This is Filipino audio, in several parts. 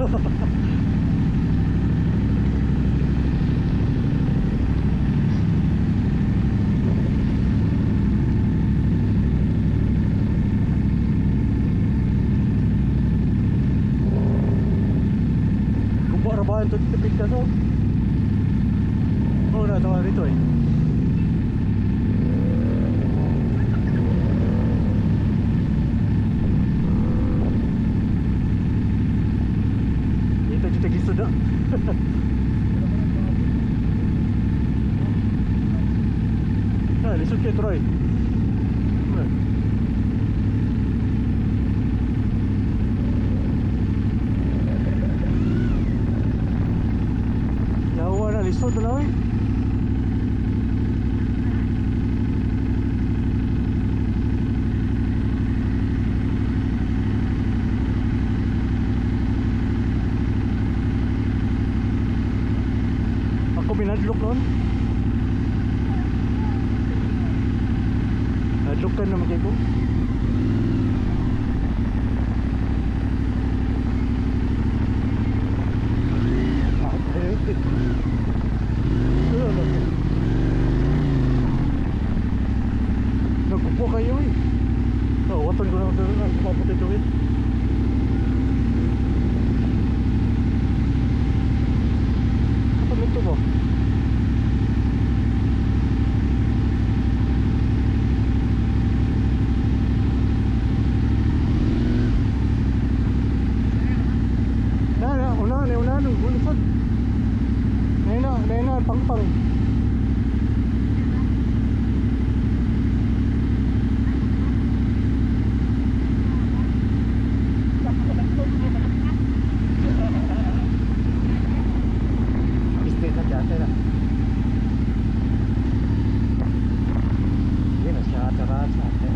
Kumpara ba ito tipid ka so? Oo na, tawa rito eh. Ito kita gisto na. Ah, lisod kayo Troy. Yawa na, lisod na eh. Ako binadlok noon. Nadlok ka naman kayo ko. Nagpupo kayo eh. Watan ko na kumapot ito eh. Ano ito ba? Unahan ng bulisod. Naina, pangpang. Bisnet na dati na. Hindi na siya atarat sa atin.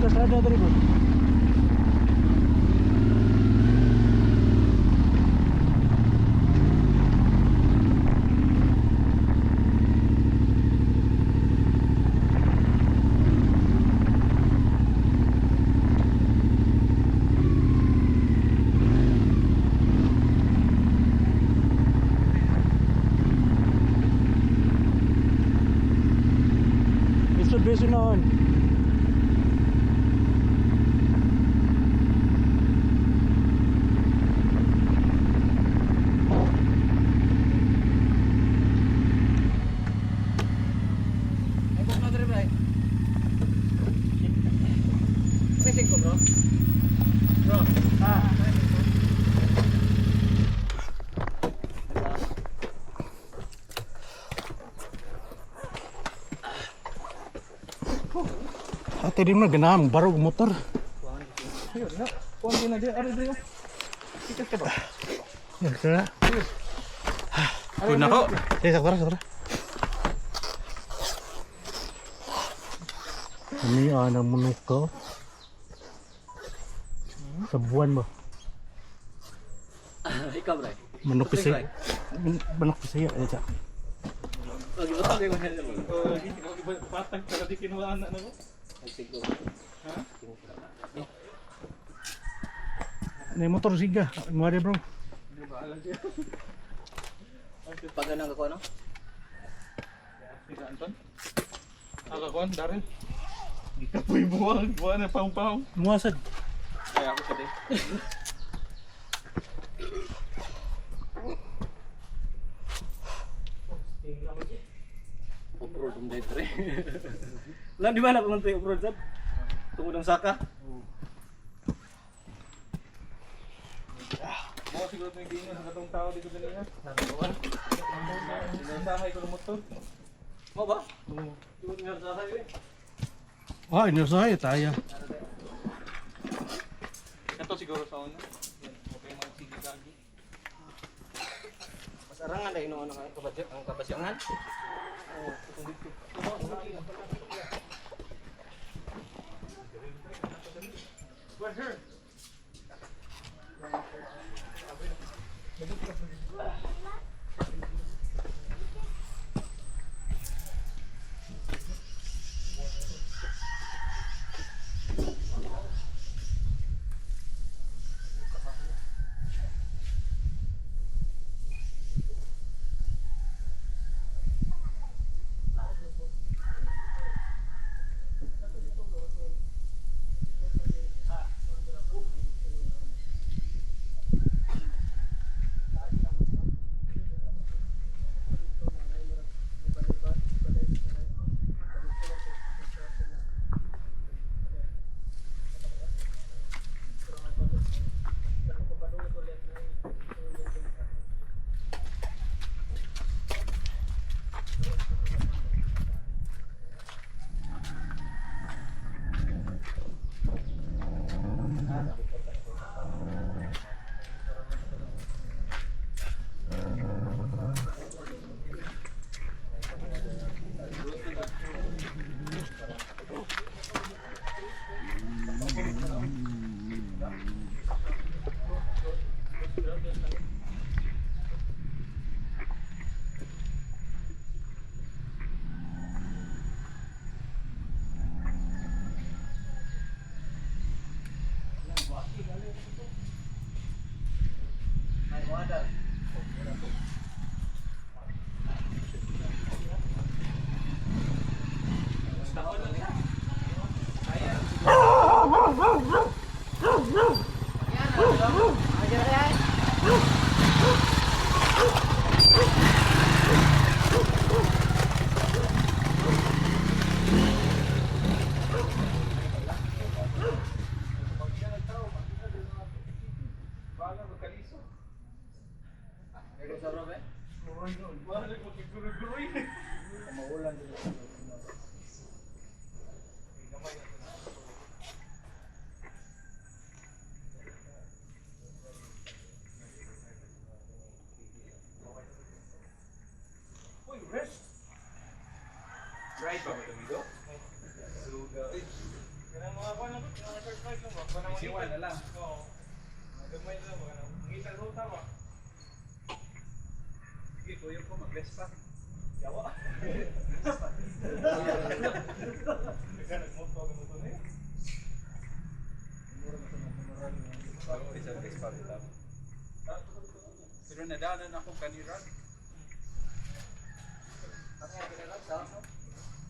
Kasada dari bos. Isod beso naon. Ate din na ganam barog motor. Ayun na. Kuan din na di ari diri. Tikas ka ba? Ya ka. Kun ako. Sakura. Ini ana manok ko. Sa buwan mo. Ikaw bro. Manok pisay. Manok pisay aja. Lagi betul dia ngomel dulu. Oh, ini kalau patang kalau di kinuan anak nako. Ha? Ni motor siga, mo bro. Di ba alam dia. Pag ganang ako ano? Tidak Anton. Ako kon Darin. Dikapoy buwang na pang-pang. Muasad. Ay ako sa din. Off-road dito pre. Lan di mana pumunta yung off-road sad? Tungod ang saka. may giingon sa katong tao dito ganina. Sinasahay ko ng motor. Mo ba? Tuwag nga sa highway. Ah, inasahay tayo. Ito siguro sa una. Yan, okay mga sige kagi. Mas arangan dahil noon ang kabasyangan. Oo, itong dito. Where's her? Right ba ito dito? Kaya mga kuha na ito, mga first night lang ba? Isiwan na lang. Oo. Gamay na lang ba? Ngitan mo tama. Sige, tuyo ko mag-less pa. Yawa. Nagkanag mo pa mo ito na eh. Pero nadaanan ako kanira.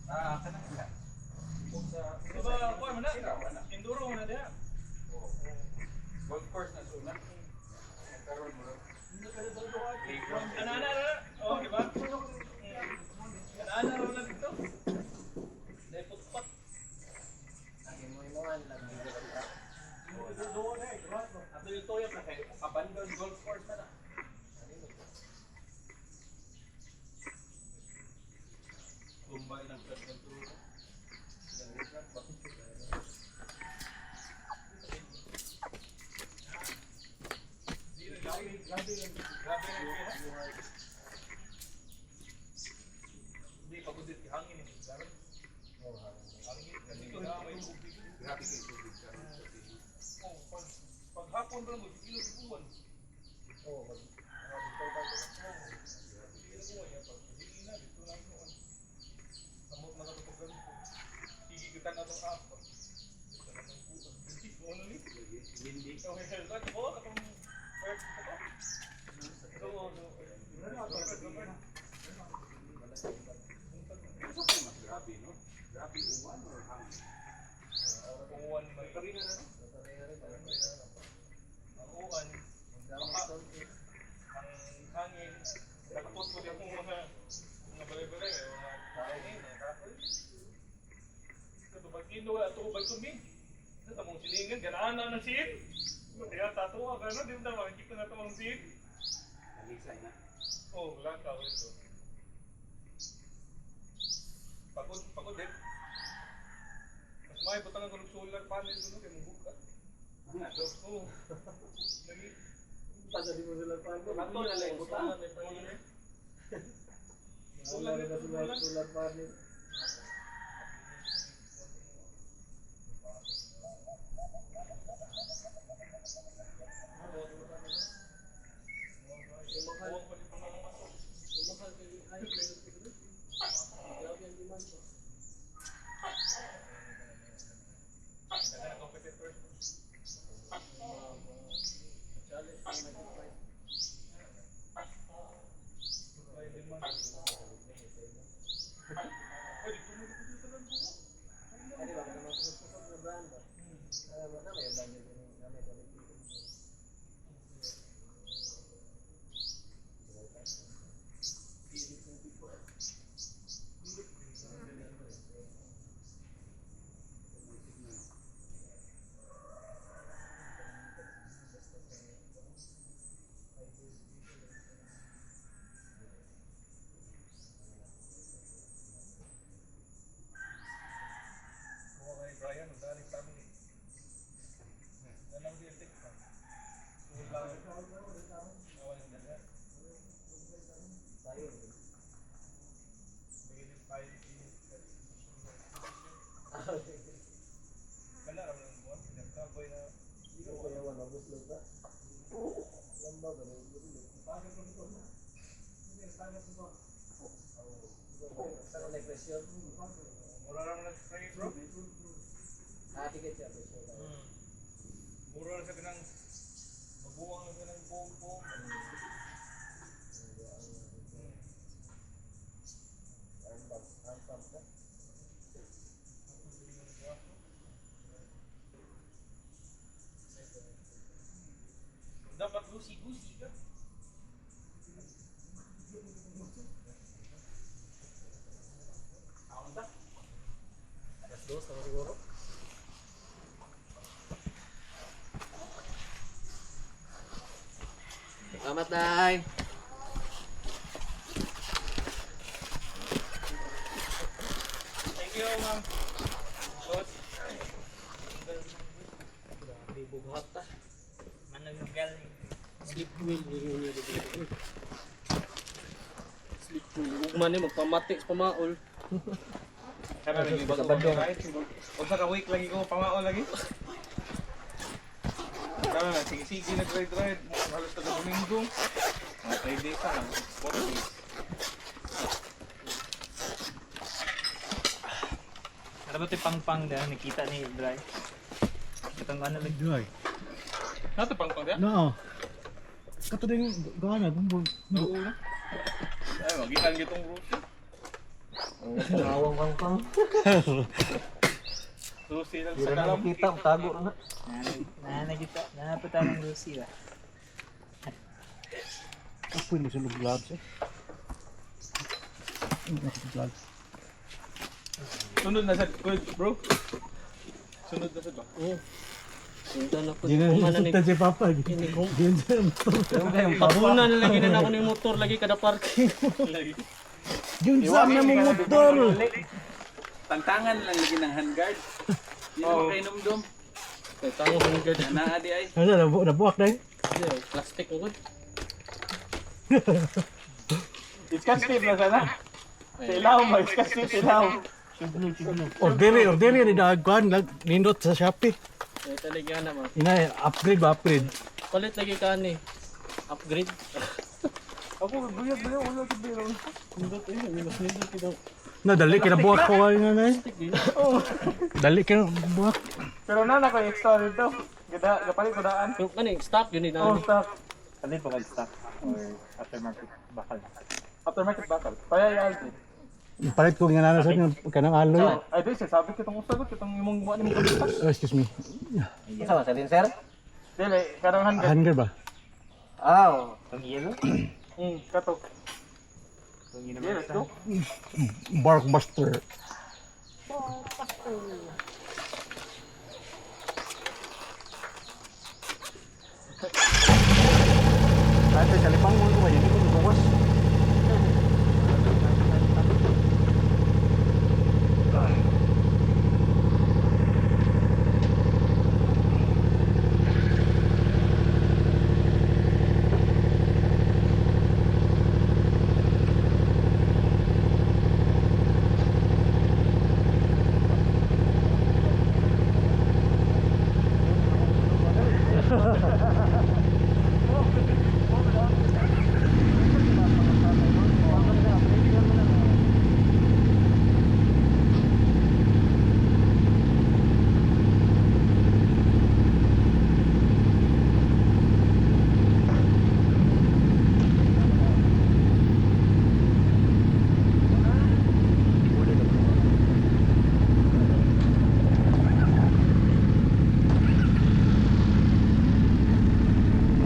Kanang ila. Diba, kuha mo na? Enduro mo na diha. Golf course na suna. Karon mo. Kanana na. Oh, di ba? Kanana ro lang dito. Dai putpat. Ang mo-imuan lang dito. Doon eh, diba? Ato yung toya pa kay abandon golf course na na. Tumbay ng pagkanturo. Hindi, pagudit hangin eh. Hangin, kasi ito na may tubig. Grabe kayo tubig. Paghapon ba mo, ilog-iluan. Oo, samot na katapag ganito. Higigitan na itong apa. Ano ni? Hindi. Okay, lagi po. Katong work ito. So, mas grabe, no? Grabe uwan or hangin? Uwan, may karina na, no? Ang uwan, ang hangin, nagpot ko din akong mga balay-balay, mga kainin, mga kapoy. Ito, pag kilo, ito, bag tubig. Ito, mong silingan, ganaan na ng sin. Kaya tatuwa ka, no? Di mo na makikita na ito ang zip. Alisay na. Oh, lakaw ito. Pagod din. Mas may butang ang solar panel doon, kaya mabuka. Ano to? Oo. Lagi. Pasali mo sila pa. Bato na lang butang. Solar panel. Brian, ang daling kami. Yan ang dialect pa. Sulang. Awan yung dala. Bigilin tayo Kala naman ang buwan. Pinagkaboy na. Mura naman nag-spray, bro. Mura na sa ganang mabuwang na ganang buong-buong. Dapat gusi-gusi ka. Ako na. Alas 2 sama siguro. Selamat, Nay. Thank you, ma'am. Boss. Grabe, bughat ta. Manalugal. Sleep wheel, niya dito. Sleep wheel. Ugman ni magpamatik sa pamaol. Kaya may bago Badong. Huwag sa ka-week lagi ko pamao lagi. Kaya na, sige-sige nag-ride-ride. Halos na Domingo. Mga 3 days na. 4 days. Ano ba ito pang-pang dahil nakita ni Dry? Itong ano lang. Dry. Nato pang pang ya? No. Kato din gana bumbong. Oo na. Ay, magitan gitong route. Pangawang pang-pang. Susi lang Hindi sa na kalam. makita, tago na. Nakita. Nakapata ng Lucy ba? Apoy mo sa gloves eh. Gloves. Sunod na sa bro. Sunod na sa ba? Oo. Sundan ako. Di na nasuta si Papa. Di na Pabunan na lagi na ako ng motor lagi kada parking. Yun sa amin mo motor. Tantangan lang lagi ng handguard. Hindi na makainom-dom. Kaya tango ko ng gada. Naadi ay. Ano nabuwak na eh. Plastic ako. Iskasip na sana. Silaw mo, iskasip silaw. Ordinary ni dagwan nindot sa Shopee. Kaya talaga naman. Ina upgrade ba upgrade. Palit lagi ka ni. Upgrade. Ako, buyag-buyag, wala sa biro. Nindot eh. Minus nindot ito. Na dali kina buwak ko ay nga eh. Dali kina buwak. Pero na ko yung extra dito. Gapalit ko daan. Pero kaning stock yun eh. Oh, stock. Ano pa stock? Or aftermarket bakal? Aftermarket bakal. Payayal din. Palit ko nga nana sa kanang aloy. Ay, di, sabi kitong usagot, kitong imong buwan imong kabita. Oh, excuse me. Isa ba sa din sir? Dili, karang hanggang. Hanger ba? Ah. Itong yellow? Kato. Itong yellow. Yeah, let's go. Barkbuster. bangun ko ba yan? Ito bukas.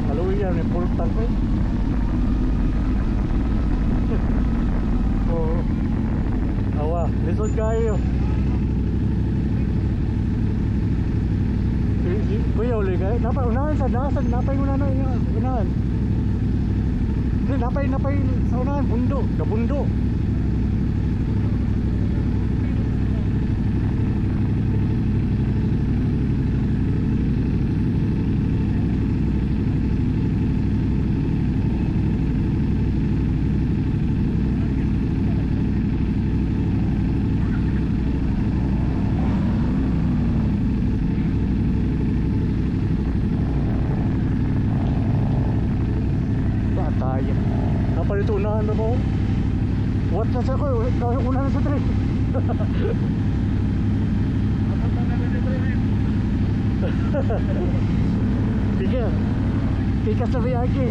Halloween, important ko eh. Oo. Awa, lisod kayo. Kuya uli kayo. Unahan sa dasan, napay unahan na yung unahan. Hindi, napay sa unahan, bundo, kabundo. Tayo. Napalito unahan na ba? What na sa ko? Unahan sa train. Tiga sa biyagi.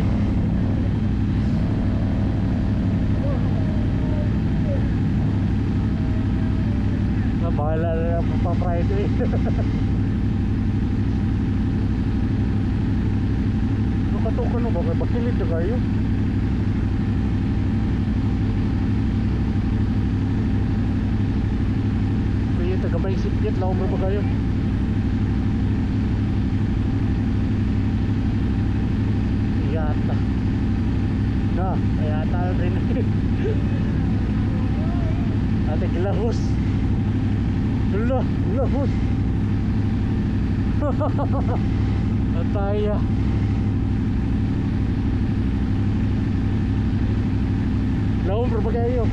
Bahala na lang pa-Friday. Katok ko no ba? Bakilid na kayo? Kaya tagamay sipit, laong ba kayo? Yata. Na, yata rin. Ate kilahos. Lahos. Ataya. Laong ba kayo?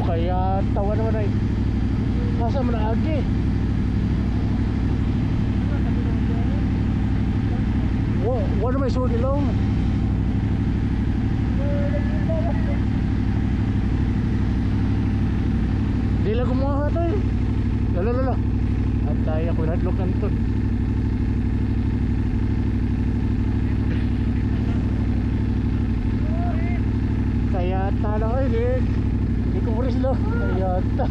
Kaya tawa naman ay nasa mo na agi. Wala may suot ilong. Di lang kumuha ito eh. Lala. At tayo ko nadlok kanto. Kaya tala ko eh. Hindi ko puris lo. Kaya ta.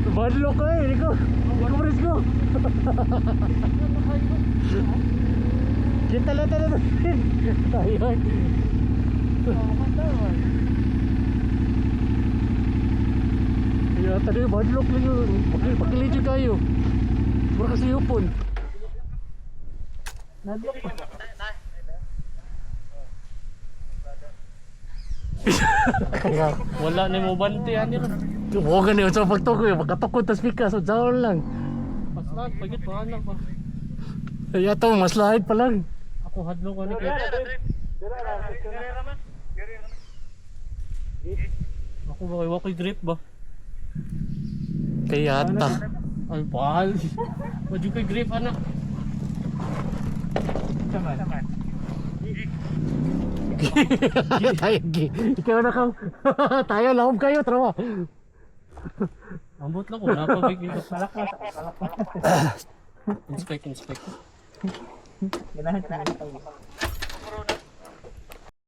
Badlok ko eh. Hindi ko puris ko. Kita lang talaga. Tayo. Ya tadi badlok lang yun. Pakilidyo kayo. Mura kasi yupon. Nadlok pa. Wala ni mo banti ani ra. Huwag ka niyo sa pagtukoy. Magkatukod tas pika. So dahon lang. Paslat pagit pa anak pa. Kaya ito mas lahid pa lang. Ako hadlok ani kay. Ako ba wa koy grip ba? Kaya ta. Ay bahal. Waju koy grip anak. Tayo ikaw na kang tayo lahom kayo trawa. Ambot lang ko napabig dito. Inspect. Ganahan tayo.